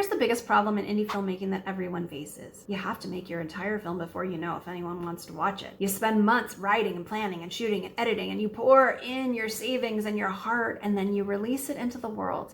here's the biggest problem in indie filmmaking that everyone faces. You have to make your entire film before you know if anyone wants to watch it. You spend months writing and planning and shooting and editing, and you pour in your savings and your heart, and then you release it into the world,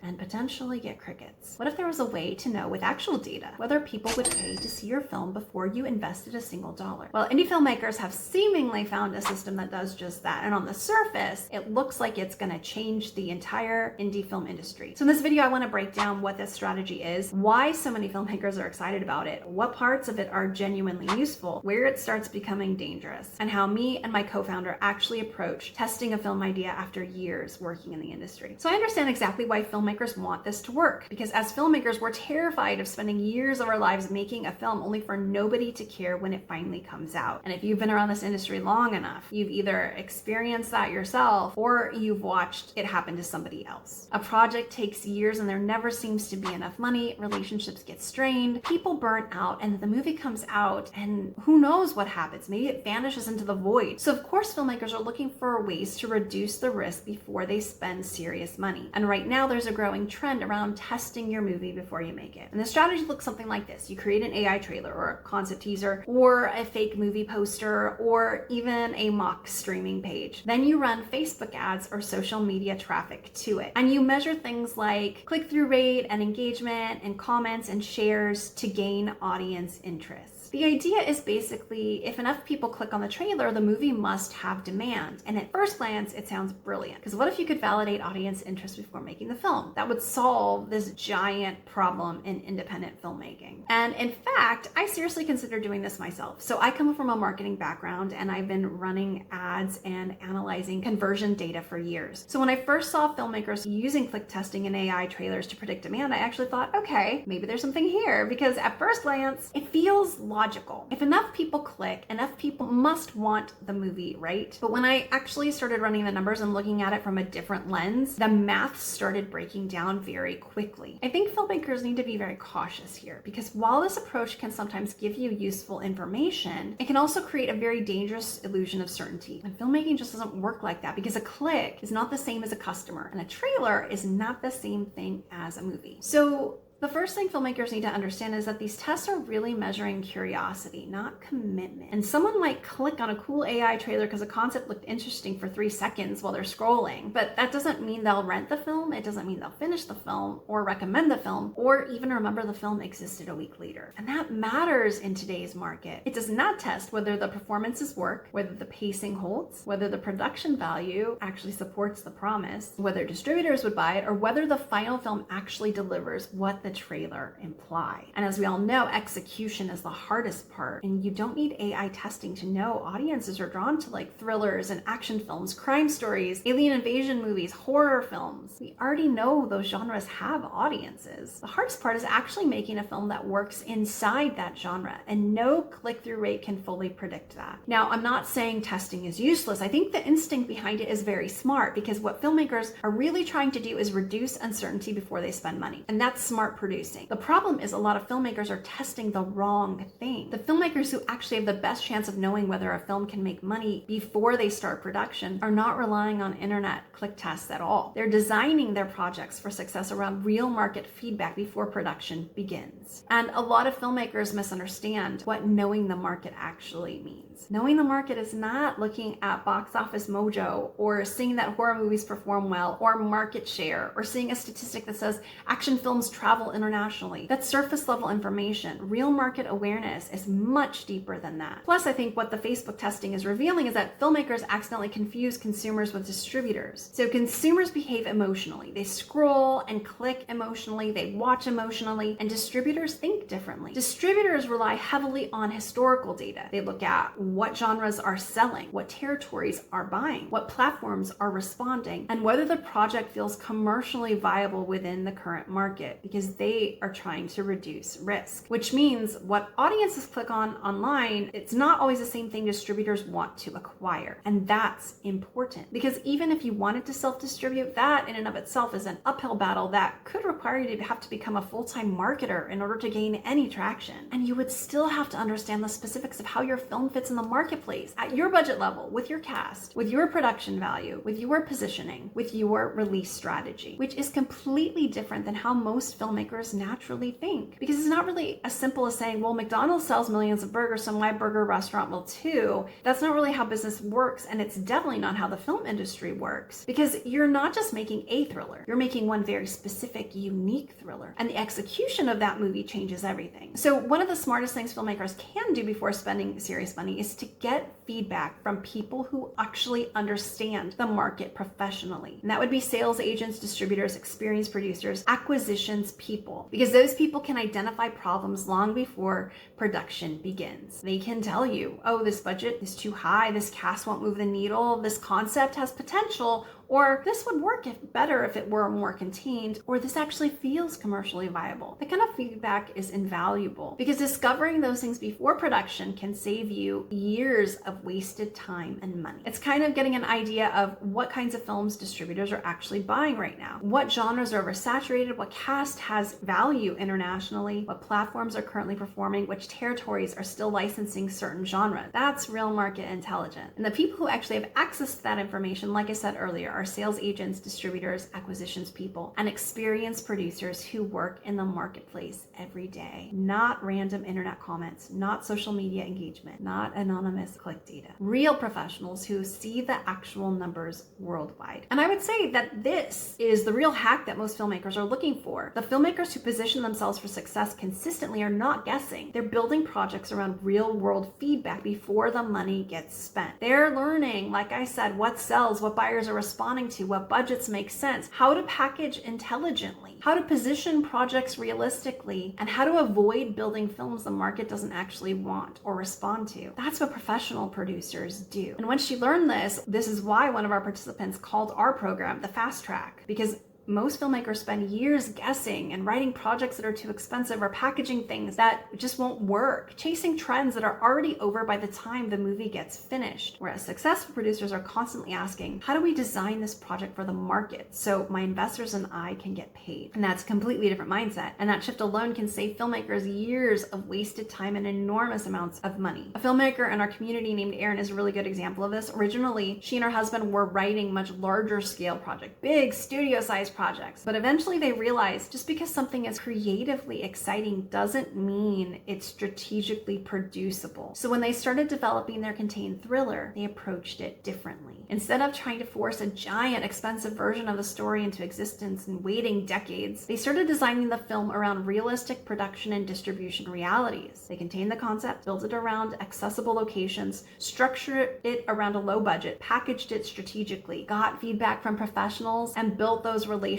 and potentially get crickets. What if there was a way to know with actual data whether people would pay to see your film before you invested a single dollar? Well, indie filmmakers have seemingly found a system that does just that, and on the surface, it looks like it's going to change the entire indie film industry. So in this video, I want to break down what this strategy is, why so many filmmakers are excited about it, what parts of it are genuinely useful, where it starts becoming dangerous, and how me and my co-founder actually approach testing a film idea after years working in the industry. So I understand exactly why filmmakers want this to work, because as filmmakers, we're terrified of spending years of our lives making a film only for nobody to care when it finally comes out. And if you've been around this industry long enough, you've either experienced that yourself or you've watched it happen to somebody else. A project takes years and there never seems to be enough money, relationships get strained, people burn out, and the movie comes out and who knows what happens? Maybe it vanishes into the void. So of course filmmakers are looking for ways to reduce the risk before they spend serious money. And right now there's a growing trend around testing your movie before you make it. And the strategy looks something like this. You create an AI trailer or a concept teaser or a fake movie poster or even a mock streaming page. Then you run Facebook ads or social media traffic to it. And you measure things like click-through rate and engagement and comments and shares to gain audience interest. The idea is basically if enough people click on the trailer, the movie must have demand. And at first glance, it sounds brilliant. Because what if you could validate audience interest before making the film? That would solve this giant problem in independent filmmaking. And in fact, I seriously consider doing this myself. So I come from a marketing background and I've been running ads and analyzing conversion data for years. So when I first saw filmmakers using click testing and AI trailers to predict demand, I actually thought, okay, maybe there's something here. Because at first glance, it feels logical. If enough people click, enough people must want the movie, right? But when I actually started running the numbers and looking at it from a different lens, the math started breaking down very quickly. I think filmmakers need to be very cautious here because while this approach can sometimes give you useful information, it can also create a very dangerous illusion of certainty. And filmmaking just doesn't work like that because a click is not the same as a customer and a trailer is not the same thing as a movie. So the first thing filmmakers need to understand is that these tests are really measuring curiosity, not commitment. And someone might click on a cool AI trailer because a concept looked interesting for 3 seconds while they're scrolling, but that doesn't mean they'll rent the film, it doesn't mean they'll finish the film, or recommend the film, or even remember the film existed a week later. And that matters in today's market. It does not test whether the performances work, whether the pacing holds, whether the production value actually supports the promise, whether distributors would buy it, or whether the final film actually delivers what the trailer imply. And as we all know, execution is the hardest part, and you don't need AI testing to know audiences are drawn to like thrillers and action films, crime stories, alien invasion movies, horror films. We already know those genres have audiences. The hardest part is actually making a film that works inside that genre, and no click-through rate can fully predict that. Now, I'm not saying testing is useless. I think the instinct behind it is very smart because what filmmakers are really trying to do is reduce uncertainty before they spend money, and that's smart producing. The problem is a lot of filmmakers are testing the wrong thing. The filmmakers who actually have the best chance of knowing whether a film can make money before they start production are not relying on internet click tests at all. They're designing their projects for success around real market feedback before production begins. And a lot of filmmakers misunderstand what knowing the market actually means. Knowing the market is not looking at box office mojo or seeing that horror movies perform well or market share or seeing a statistic that says action films travel internationally. That's surface level information. Real market awareness is much deeper than that. Plus, I think what the Facebook testing is revealing is that filmmakers accidentally confuse consumers with distributors. So consumers behave emotionally. They scroll and click emotionally, they watch emotionally, and distributors think differently. Distributors rely heavily on historical data. They look at what genres are selling, what territories are buying, what platforms are responding, and whether the project feels commercially viable within the current market, because they are trying to reduce risk, which means what audiences click on online, it's not always the same thing distributors want to acquire. And that's important because even if you wanted to self-distribute, that in and of itself is an uphill battle that could require you to have to become a full-time marketer in order to gain any traction. And you would still have to understand the specifics of how your film fits in the marketplace at your budget level, with your cast, with your production value, with your positioning, with your release strategy, which is completely different than how most filmmakers filmmakers naturally think. Because it's not really as simple as saying, well, McDonald's sells millions of burgers, so my burger restaurant will too. That's not really how business works, and it's definitely not how the film industry works. Because you're not just making a thriller, you're making one very specific, unique thriller. And the execution of that movie changes everything. So one of the smartest things filmmakers can do before spending serious money is to get feedback from people who actually understand the market professionally. And that would be sales agents, distributors, experienced producers, acquisitions people, because those people can identify problems long before production begins. They can tell you, oh, this budget is too high, this cast won't move the needle, this concept has potential, or this would work better if it were more contained, or this actually feels commercially viable. That kind of feedback is invaluable because discovering those things before production can save you years of wasted time and money. It's kind of getting an idea of what kinds of films distributors are actually buying right now, what genres are oversaturated, what cast has value internationally, what platforms are currently performing, which territories are still licensing certain genres. That's real market intelligence. And the people who actually have access to that information, like I said earlier, are sales agents, distributors, acquisitions people, and experienced producers who work in the marketplace every day. Not random internet comments, not social media engagement, not anonymous click data. Real professionals who see the actual numbers worldwide. And I would say that this is the real hack that most filmmakers are looking for. The filmmakers who position themselves for success consistently are not guessing. They're building projects around real world feedback before the money gets spent. They're learning, like I said, what sells, what buyers are responding to, what budgets make sense, how to package intelligently, how to position projects realistically, and how to avoid building films the market doesn't actually want or respond to. That's what professional producers do. And once you learn this is why one of our participants called our program the Fast Track, because most filmmakers spend years guessing and writing projects that are too expensive or packaging things that just won't work, chasing trends that are already over by the time the movie gets finished. Whereas successful producers are constantly asking, how do we design this project for the market so my investors and I can get paid? And that's a completely different mindset. And that shift alone can save filmmakers years of wasted time and enormous amounts of money. A filmmaker in our community named Erin is a really good example of this. Originally, she and her husband were writing much larger scale projects, big studio-sized projects. But eventually they realized just because something is creatively exciting doesn't mean it's strategically producible. So when they started developing their contained thriller, they approached it differently. Instead of trying to force a giant, expensive version of the story into existence and waiting decades, they started designing the film around realistic production and distribution realities. They contained the concept, built it around accessible locations, structured it around a low budget, packaged it strategically, got feedback from professionals, and built those relationships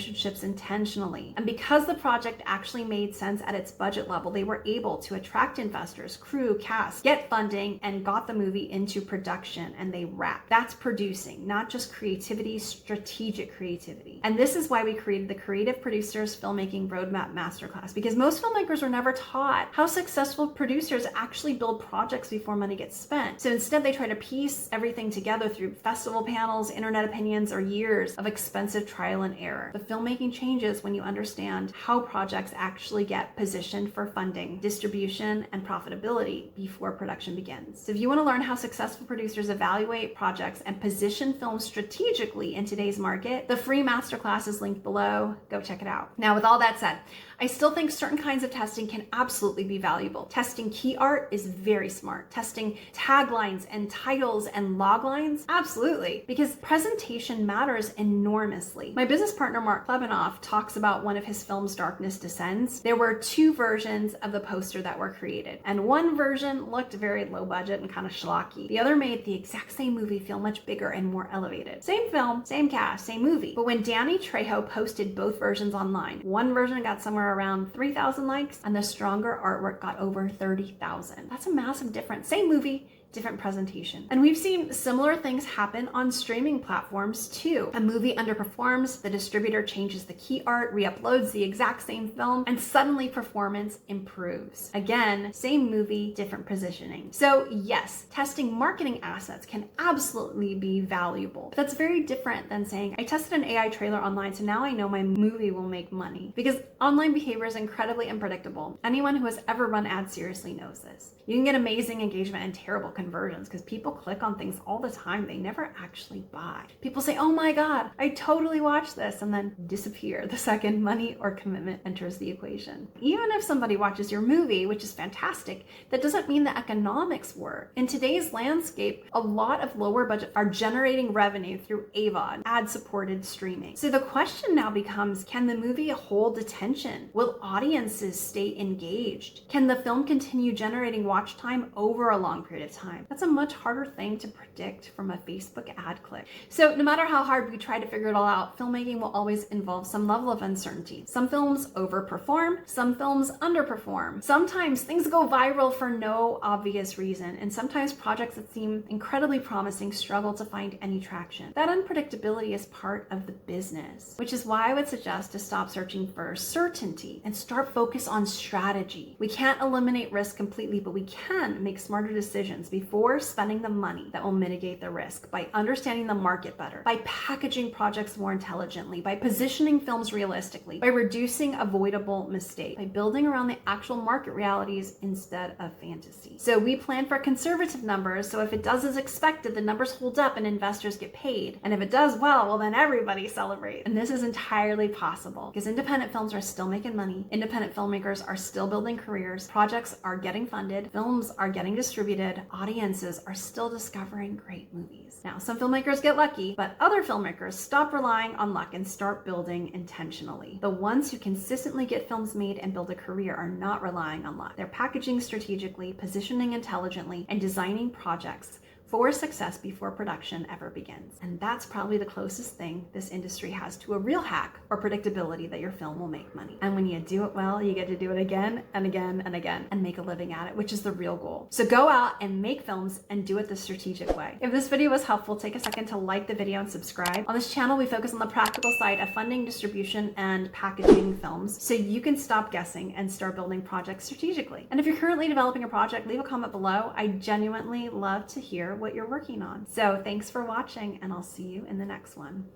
intentionally. And because the project actually made sense at its budget level, they were able to attract investors, crew, cast, get funding, and got the movie into production, and they wrapped. That's producing, not just creativity, strategic creativity. And this is why we created the Creative Producers Filmmaking Roadmap Masterclass, because most filmmakers were never taught how successful producers actually build projects before money gets spent. So instead, they try to piece everything together through festival panels, internet opinions, or years of expensive trial and error. The filmmaking changes when you understand how projects actually get positioned for funding, distribution, and profitability before production begins. So if you want to learn how successful producers evaluate projects and position films strategically in today's market, the free masterclass is linked below. Go check it out. Now, with all that said, I still think certain kinds of testing can absolutely be valuable. Testing key art is very smart. Testing taglines and titles and log lines, absolutely, because presentation matters enormously. My business partner, Mark Klebanoff, talks about one of his films, Darkness Descends. There were two versions of the poster that were created, and one version looked very low budget and kind of schlocky. The other made the exact same movie feel much bigger and more elevated. Same film, same cast, same movie. But when Danny Trejo posted both versions online, one version got somewhere around 3,000 likes, and the stronger artwork got over 30,000. That's a massive difference. Same movie, different presentation. And we've seen similar things happen on streaming platforms too. A movie underperforms, the distributor changes the key art, re-uploads the exact same film, and suddenly performance improves. Again, same movie, different positioning. So yes, testing marketing assets can absolutely be valuable. But that's very different than saying, I tested an AI trailer online, so now I know my movie will make money. Because online behavior is incredibly unpredictable. Anyone who has ever run ads seriously knows this. You can get amazing engagement and terrible conversions because people click on things all the time they never actually buy. People say, oh my God, I totally watched this, and then disappear the second money or commitment enters the equation. Even if somebody watches your movie, which is fantastic, that doesn't mean the economics work. In today's landscape, a lot of lower budget are generating revenue through AVOD, ad-supported streaming. So the question now becomes, can the movie hold attention? Will audiences stay engaged? Can the film continue generating watch time over a long period of time? That's a much harder thing to predict from a Facebook ad click. So no matter how hard we try to figure it all out, filmmaking will always involve some level of uncertainty. Some films overperform, some films underperform. Sometimes things go viral for no obvious reason, and sometimes projects that seem incredibly promising struggle to find any traction. That unpredictability is part of the business, which is why I would suggest to stop searching for certainty and start focus on strategy. We can't eliminate risk completely, but we can make smarter decisions before spending the money that will mitigate the risk by understanding the market better, by packaging projects more intelligently, by positioning films realistically, by reducing avoidable mistakes, by building around the actual market realities instead of fantasy. So we plan for conservative numbers, so if it does as expected, the numbers hold up and investors get paid. And if it does well, then everybody celebrates. And this is entirely possible because independent films are still making money, independent filmmakers are still building careers, projects are getting funded, films are getting distributed, audiences are still discovering great movies. Now, some filmmakers get lucky, but other filmmakers stop relying on luck and start building intentionally. The ones who consistently get films made and build a career are not relying on luck. They're packaging strategically, positioning intelligently, and designing projects for success before production ever begins. And that's probably the closest thing this industry has to a real hack or predictability that your film will make money. And when you do it well, you get to do it again and again and again and make a living at it, which is the real goal. So go out and make films and do it the strategic way. If this video was helpful, take a second to like the video and subscribe. On this channel, we focus on the practical side of funding, distribution, and packaging films so you can stop guessing and start building projects strategically. And if you're currently developing a project, leave a comment below. I genuinely love to hear what you're working on. So thanks for watching, and I'll see you in the next one.